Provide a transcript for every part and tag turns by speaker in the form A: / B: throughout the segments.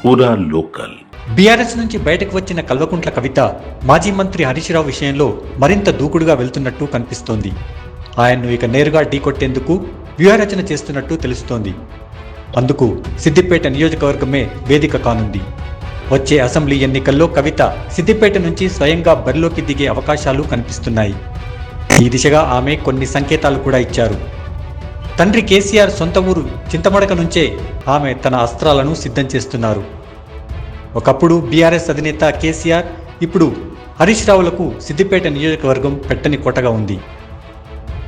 A: పూరా local.
B: BRS నుంచి బయటకు వచ్చిన కల్వకుంట్ల కవిత మాజీ మంత్రి హరీష్ రావు విషయంలో మరింత దూకుడుగా వెళ్తున్నట్టు కనిపిస్తోంది. ఆయన్ను ఇక నేరుగా ఢీకొట్టేందుకు వ్యూహరచన చేస్తున్నట్టు తెలుస్తోంది. అందుకు సిద్దిపేట నియోజకవర్గమే వేదిక కానుంది. వచ్చే అసెంబ్లీ ఎన్నికల్లో కవిత సిద్దిపేట నుంచి స్వయంగా బరిలోకి దిగే అవకాశాలు కనిపిస్తున్నాయి. ఈ దిశగా ఆమె కొన్ని సంకేతాలు కూడా ఇచ్చారు. తండ్రి కేసీఆర్ సొంత ఊరు చింతమడక నుంచే ఆమె తన అస్త్రాలను సిద్ధం చేస్తున్నారు. ఒకప్పుడు బీఆర్ఎస్ అధినేత కేసీఆర్, ఇప్పుడు హరీష్ రావులకు సిద్దిపేట నియోజకవర్గం పెట్టని కోటగా ఉంది.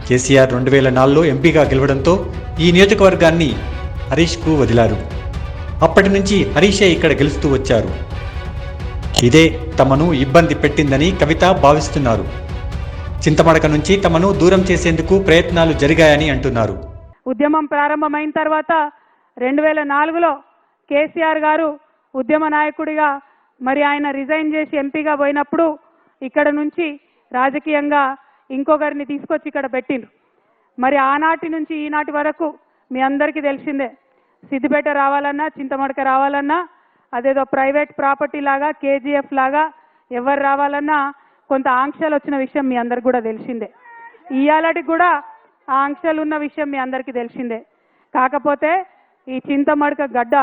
B: కేసీఆర్ 2004లో ఎంపీగా గెలవడంతో ఈ నియోజకవర్గాన్ని హరీష్కు వదిలారు. అప్పటి నుంచి హరీషే ఇక్కడ గెలుస్తూ వచ్చారు. ఇదే తమను ఇబ్బంది పెట్టిందని కవిత భావిస్తున్నారు. చింతమడక నుంచి తమను దూరం చేసేందుకు ప్రయత్నాలు జరిగాయని అంటున్నారు.
C: ఉద్యమం ప్రారంభమైన తర్వాత 2004లో కేసీఆర్ గారు ఉద్యమ నాయకుడిగా మరి ఆయన రిజైన్ చేసి ఎంపీగా పోయినప్పుడు ఇక్కడ నుంచి రాజకీయంగా ఇంకొకరిని తీసుకొచ్చి ఇక్కడ పెట్టిండ్రు. మరి ఆనాటి నుంచి ఈనాటి వరకు మీ అందరికీ తెలిసిందే, సిద్దిపేట రావాలన్నా చింతమడక రావాలన్నా అదేదో ప్రైవేట్ ప్రాపర్టీ లాగా కేజీఎఫ్ లాగా ఎవరు రావాలన్నా కొంత ఆంక్షలు వచ్చిన విషయం మీ అందరికి కూడా తెలిసిందే. ఇయాలటికి కూడా ఆ ఆంక్షలు ఉన్న విషయం మీ అందరికీ తెలిసిందే. కాకపోతే ఈ చింతమడక గడ్డ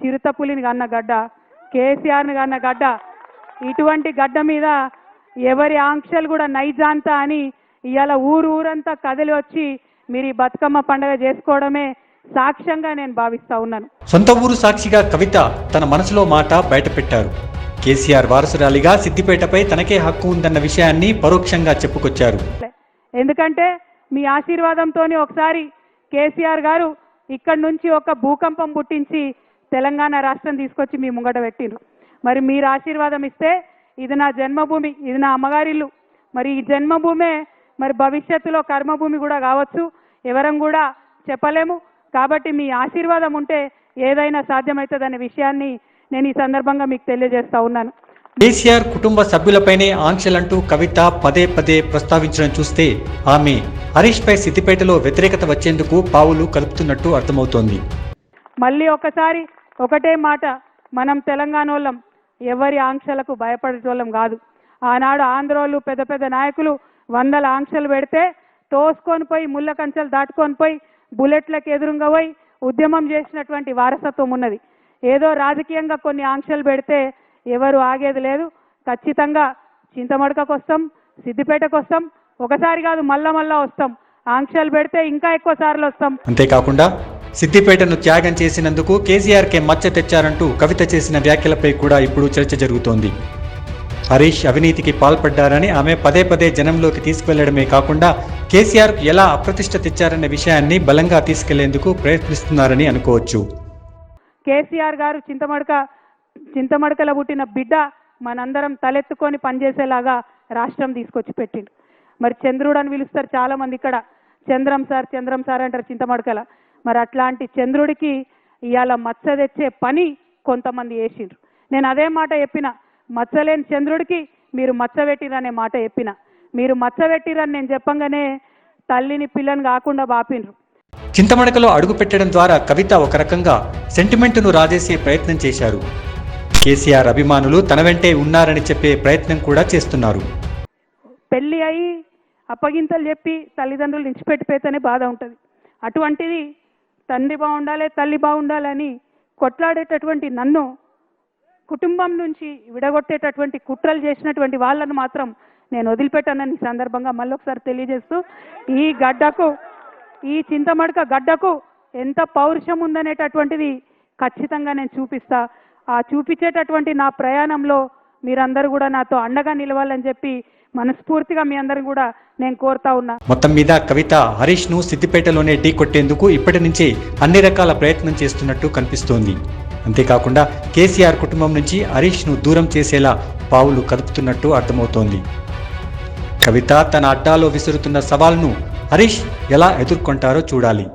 C: చిరుతపులిని కన్న గడ్డ, కేసీఆర్ని కన్న గడ్డ, ఇటువంటి గడ్డ మీద ఎవరి ఆంక్షలు కూడా నైజాంత అని ఇవాళ ఊరంతా కదిలి వచ్చి మీరు ఈ బతుకమ్మ పండుగ చేసుకోవడమే సాక్ష్యంగా నేను భావిస్తా ఉన్నాను.
B: సొంత ఊరు సాక్షిగా కవిత తన మనసులో మాట బయటపెట్టారు. కేసీఆర్ వారసురాలిగా సిద్దిపేటపై తనకే హక్కు ఉందన్న విషయాన్ని పరోక్షంగా చెప్పుకొచ్చారు.
C: ఎందుకంటే మీ ఆశీర్వాదంతోనే ఒకసారి కేసీఆర్ గారు ఇక్కడి నుంచి ఒక భూకంపం పుట్టించి తెలంగాణ రాష్ట్రం తీసుకొచ్చి మీ ముంగట పెట్టిండ్రు. మరి మీరు ఆశీర్వాదం ఇస్తే ఇది నా జన్మభూమి, ఇది నా అమ్మగారిల్లు. మరి ఈ జన్మభూమే మరి భవిష్యత్తులో కర్మభూమి కూడా కావచ్చు, ఎవరం కూడా చెప్పలేము. కాబట్టి మీ ఆశీర్వాదం ఉంటే ఏదైనా సాధ్యమవుతుందనే విషయాన్ని నేను ఈ సందర్భంగా మీకు తెలియజేస్తా ఉన్నాను.
B: కేసీఆర్ కుటుంబ సభ్యులపైనే ఆంక్షలంటూ కవిత పదే పదే ప్రస్తావించడం చూస్తే ఆమె హరీష్ పై సిద్దిపేటలో వ్యతిరేకత వచ్చేందుకు పావులు కలుపుతున్నట్టు అర్థమవుతోంది.
C: మళ్ళీ ఒకసారి ఒకటే మాట, మనం తెలంగాణ వాళ్ళం ఎవరి ఆంక్షలకు భయపడేటోళ్ళం కాదు. ఆనాడు ఆంధ్రోళ్ళు పెద్ద పెద్ద నాయకులు 100 ఆంక్షలు పెడితే తోసుకొని పోయి ముళ్ళ కంచెలు దాటుకొని పోయి బుల్లెట్లకు ఎదురుగా పోయి ఉద్యమం చేసినటువంటి వారసత్వం ఉన్నది. ఏదో రాజకీయంగా కొన్ని ఆంక్షలు పెడితే ఎవరు ఆగేది లేదు. ఖచ్చితంగా చింతమడకకు వస్తాం, సిద్దిపేటకు వస్తాం, ఒకసారి కాదు మళ్ళా వస్తాం. ఆంక్షలు పెడితే ఇంకా ఎక్కువ సార్లు వస్తాం.
B: అంతేకాకుండా సిద్దిపేటను త్యాగం చేసినందుకు కేసీఆర్కే మచ్చ తెచ్చారంటూ కవిత చేసిన వ్యాఖ్యలపై కూడా ఇప్పుడు చర్చ జరుగుతోంది. హరీష్ అవినీతికి పాల్పడ్డారని ఆమె పదే పదే జనంలోకి తీసుకువెళ్లడమే కాకుండా కేసీఆర్కు ఎలా అప్రతిష్ట తెచ్చారనే విషయాన్ని బలంగా తీసుకెళ్లేందుకు ప్రయత్నిస్తున్నారని అనుకోవచ్చు.
C: కేసీఆర్ గారు చింతమడకలో పుట్టిన బిడ్డ మనందరం తలెత్తుకొని పనిచేసేలాగా రాష్ట్రం తీసుకొచ్చి పెట్టిండు. మరి చంద్రుడు అని పిలుస్తారు చాలా మంది, ఇక్కడ చంద్రం సార్ అంటారు చింతమడకల. మరి అట్లాంటి చంద్రుడికి ఇవాళ మచ్చ తెచ్చే పని కొంతమంది చేసిండ్రు. నేను అదే మాట చెప్పిన, మచ్చలేని చంద్రుడికి మీరు మచ్చ పెట్టిరనే మాట చెప్పిన. మీరు మచ్చ పెట్టిరని నేను చెప్పంగానే తల్లిని పిల్లని కాకుండా బాపిండ్రు.
B: చింతమడకలో అడుగు పెట్టడం ద్వారా కవిత ఒక రకంగా సెంటిమెంటును రాజేసే ప్రయత్నం చేశారు. కేసీఆర్ అభిమానులు తన వెంటే ఉన్నారని చెప్పే ప్రయత్నం కూడా చేస్తున్నారు.
C: పెళ్లి అయి అప్పగింతలు చెప్పి తల్లిదండ్రులు నిలిచిపెట్టిపోతేనే బాధ ఉంటుంది. అటువంటిది తండ్రి బాగుండాలి, తల్లి బాగుండాలని కొట్లాడేటటువంటి నన్ను కుటుంబం నుంచి విడగొట్టేటటువంటి కుట్రలు చేసినటువంటి వాళ్ళను మాత్రం నేను వదిలిపెట్టానని సందర్భంగా మళ్ళొకసారి తెలియజేస్తూ, ఈ గడ్డకు, ఈ చింతమడక గడ్డకు ఎంత పౌరుషం ఉందనేటటువంటిది ఖచ్చితంగా నేను చూపిస్తా. ఆ చూపించేటటువంటి నా ప్రయాణంలో మీరందరూ కూడా నాతో అండగా నిలవాలని చెప్పి మనస్ఫూర్తిగా మీ అందరూ కూడా నేను కోరుతా ఉన్నా.
B: మొత్తం మీద కవిత హరీష్ ను సిద్దిపేటలోనే ఢీ కొట్టేందుకు ఇప్పటి నుంచే అన్ని రకాల ప్రయత్నం చేస్తున్నట్టు కనిపిస్తోంది. అంతేకాకుండా కేసీఆర్ కుటుంబం నుంచి హరీష్ ను దూరం చేసేలా పావులు కదుపుతున్నట్టు అర్థమవుతోంది. కవిత తన అడ్డాలో విసురుతున్న సవాల్ను హరీష్ ఎలా ఎదుర్కొంటారో చూడాలి.